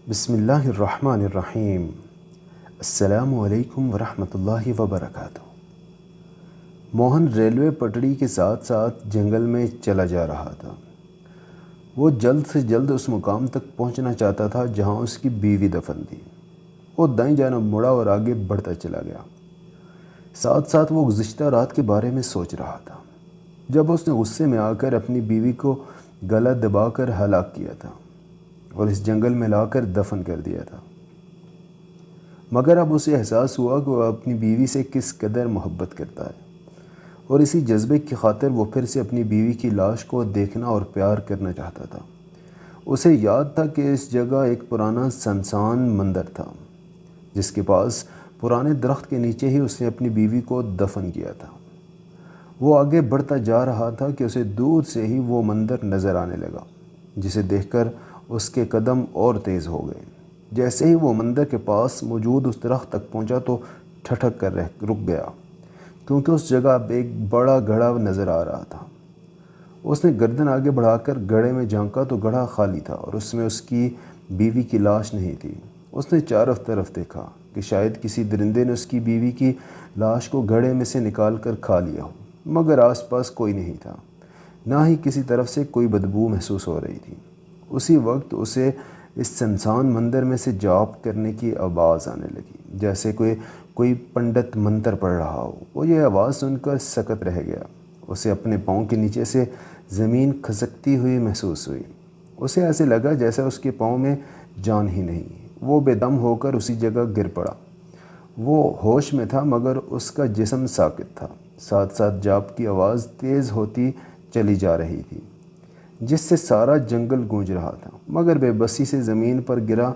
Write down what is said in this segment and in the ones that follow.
بسم اللہ الرحمن الرحیم۔ السلام علیکم ورحمۃ اللہ وبرکاتہ۔ موہن ریلوے پٹڑی کے ساتھ ساتھ جنگل میں چلا جا رہا تھا۔ وہ جلد سے جلد اس مقام تک پہنچنا چاہتا تھا جہاں اس کی بیوی دفن تھی۔ وہ دائیں جانب مڑا اور آگے بڑھتا چلا گیا۔ ساتھ ساتھ وہ گزشتہ رات کے بارے میں سوچ رہا تھا، جب اس نے غصے میں آ کر اپنی بیوی کو گلا دبا کر ہلاک کیا تھا اور اس جنگل میں لا کر دفن کر دیا تھا۔ مگر اب اسے احساس ہوا کہ وہ اپنی بیوی سے کس قدر محبت کرتا ہے، اور اسی جذبے کی خاطر وہ پھر سے اپنی بیوی کی لاش کو دیکھنا اور پیار کرنا چاہتا تھا۔ اسے یاد تھا کہ اس جگہ ایک پرانا سنسان مندر تھا، جس کے پاس پرانے درخت کے نیچے ہی اس نے اپنی بیوی کو دفن کیا تھا۔ وہ آگے بڑھتا جا رہا تھا کہ اسے دور سے ہی وہ مندر نظر آنے لگا، جسے دیکھ کر اس کے قدم اور تیز ہو گئے۔ جیسے ہی وہ مندر کے پاس موجود اس درخت تک پہنچا تو ٹھٹک کر رک گیا، کیونکہ اس جگہ اب ایک بڑا گڑھا نظر آ رہا تھا۔ اس نے گردن آگے بڑھا کر گڑھے میں جھانکا تو گڑھا خالی تھا اور اس میں اس کی بیوی کی لاش نہیں تھی۔ اس نے چاروں طرف دیکھا کہ شاید کسی درندے نے اس کی بیوی کی لاش کو گڑھے میں سے نکال کر کھا لیا ہو، مگر آس پاس کوئی نہیں تھا، نہ ہی کسی طرف سے کوئی بدبو محسوس ہو رہی تھی۔ اسی وقت اسے اس سنسان مندر میں سے جاپ کرنے کی آواز آنے لگی، جیسے کوئی پنڈت منتر پڑھ رہا ہو۔ وہ یہ آواز سن کر سکت رہ گیا۔ اسے اپنے پاؤں کے نیچے سے زمین کھسکتی ہوئی محسوس ہوئی۔ اسے ایسے لگا جیسے اس کے پاؤں میں جان ہی نہیں۔ وہ بے دم ہو کر اسی جگہ گر پڑا۔ وہ ہوش میں تھا مگر اس کا جسم ساکت تھا۔ ساتھ ساتھ جاپ کی آواز تیز ہوتی چلی جا رہی تھی، جس سے سارا جنگل گونج رہا تھا، مگر بے بسی سے زمین پر گرا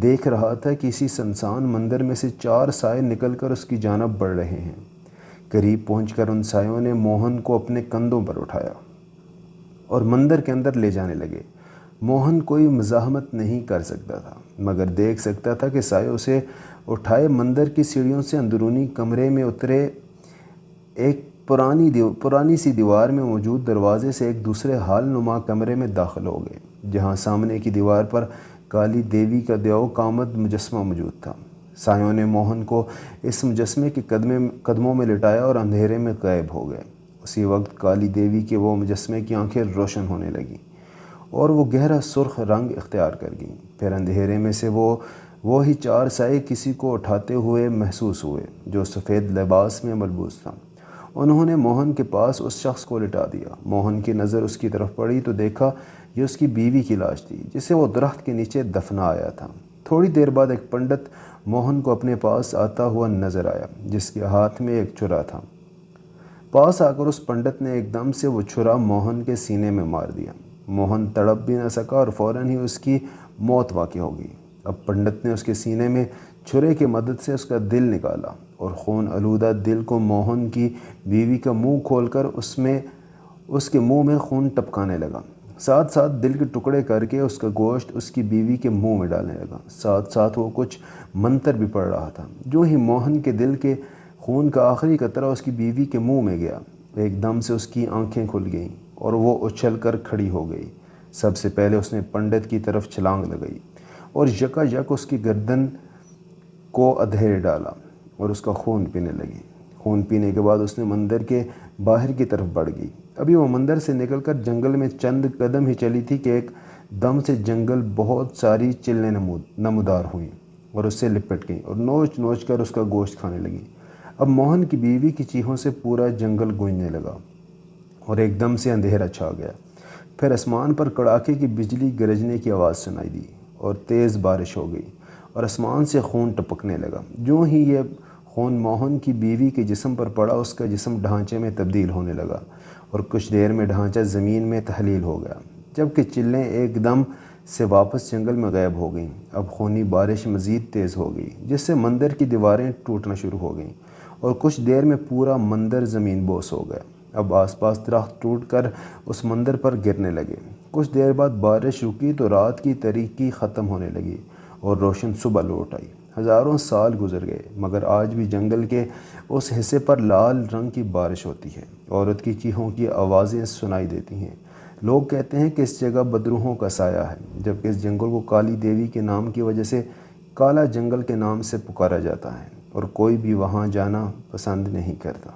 دیکھ رہا تھا کہ اسی سنسان مندر میں سے 4 سائے نکل کر اس کی جانب بڑھ رہے ہیں۔ قریب پہنچ کر ان سایوں نے موہن کو اپنے کندھوں پر اٹھایا اور مندر کے اندر لے جانے لگے۔ موہن کوئی مزاحمت نہیں کر سکتا تھا، مگر دیکھ سکتا تھا کہ سائے اسے اٹھائے مندر کی سیڑھیوں سے اندرونی کمرے میں اترے۔ ایک پرانی سی دیوار میں موجود دروازے سے ایک دوسرے حال نما کمرے میں داخل ہو گئے، جہاں سامنے کی دیوار پر کالی دیوی کا دیو کامد مجسمہ موجود تھا۔ سایوں نے موہن کو اس مجسمے کے قدموں میں لٹایا اور اندھیرے میں غائب ہو گئے۔ اسی وقت کالی دیوی کے وہ مجسمے کی آنکھیں روشن ہونے لگیں اور وہ گہرا سرخ رنگ اختیار کر گئیں۔ پھر اندھیرے میں سے وہی 4 سائے کسی کو اٹھاتے ہوئے محسوس ہوئے جو سفید لباس میں ملبوس تھا۔ انہوں نے موہن کے پاس اس شخص کو لٹا دیا۔ موہن کی نظر اس کی طرف پڑی تو دیکھا یہ اس کی بیوی کی لاش تھی، جسے وہ درخت کے نیچے دفنایا تھا۔ تھوڑی دیر بعد ایک پنڈت موہن کو اپنے پاس آتا ہوا نظر آیا، جس کے ہاتھ میں ایک چھرا تھا۔ پاس آ کر اس پنڈت نے ایک دم سے وہ چھرا موہن کے سینے میں مار دیا۔ موہن تڑپ بھی نہ سکا اور فوراً ہی اس کی موت واقع ہو گئی۔ اب پنڈت نے اس کے سینے میں چھرے کی مدد سے اس کا دل نکالا اور خون آلودہ دل کو موہن کی بیوی کا منہ کھول کر اس کے منہ میں خون ٹپکانے لگا۔ ساتھ ساتھ دل کے ٹکڑے کر کے اس کا گوشت اس کی بیوی کے منہ میں ڈالنے لگا۔ ساتھ ساتھ وہ کچھ منتر بھی پڑھ رہا تھا۔ جو ہی موہن کے دل کے خون کا آخری قطرہ اس کی بیوی کے منہ میں گیا، ایک دم سے اس کی آنکھیں کھل گئیں اور وہ اچھل کر کھڑی ہو گئی۔ سب سے پہلے اس نے پنڈت کی طرف چھلانگ لگائی اور یکا یک اس کی گردن کو ادھیڑ ڈالا اور اس کا خون پینے لگی۔ خون پینے کے بعد اس نے مندر کے باہر کی طرف بڑھ گئی۔ ابھی وہ مندر سے نکل کر جنگل میں چند قدم ہی چلی تھی کہ ایک دم سے جنگل بہت ساری چلیں نمودار ہوئیں اور اس سے لپٹ گئیں اور نوچ نوچ کر اس کا گوشت کھانے لگیں۔ اب موہن کی بیوی کی چیخوں سے پورا جنگل گونجنے لگا اور ایک دم سے اندھیرا چھا گیا۔ پھر آسمان پر کڑاکے کی بجلی گرجنے کی آواز سنائی دی اور تیز بارش ہو گئی اور آسمان سے خون ٹپکنے لگا۔ جو ہی یہ خون موہن کی بیوی کے جسم پر پڑا، اس کا جسم ڈھانچے میں تبدیل ہونے لگا اور کچھ دیر میں ڈھانچہ زمین میں تحلیل ہو گیا، جبکہ چلیں ایک دم سے واپس جنگل میں غائب ہو گئیں۔ اب خونی بارش مزید تیز ہو گئی، جس سے مندر کی دیواریں ٹوٹنا شروع ہو گئیں اور کچھ دیر میں پورا مندر زمین بوس ہو گیا۔ اب آس پاس درخت ٹوٹ کر اس مندر پر گرنے لگے۔ کچھ دیر بعد بارش رکی تو رات کی تاریکی ختم ہونے لگی اور روشن صبح لوٹ آئی۔ ہزاروں سال گزر گئے، مگر آج بھی جنگل کے اس حصے پر لال رنگ کی بارش ہوتی ہے۔ عورت کی چیخوں کی آوازیں سنائی دیتی ہیں، لوگ کہتے ہیں کہ اس جگہ بدروحوں کا سایہ ہے، جبکہ اس جنگل کو کالی دیوی کے نام کی وجہ سے کالا جنگل کے نام سے پکارا جاتا ہے اور کوئی بھی وہاں جانا پسند نہیں کرتا۔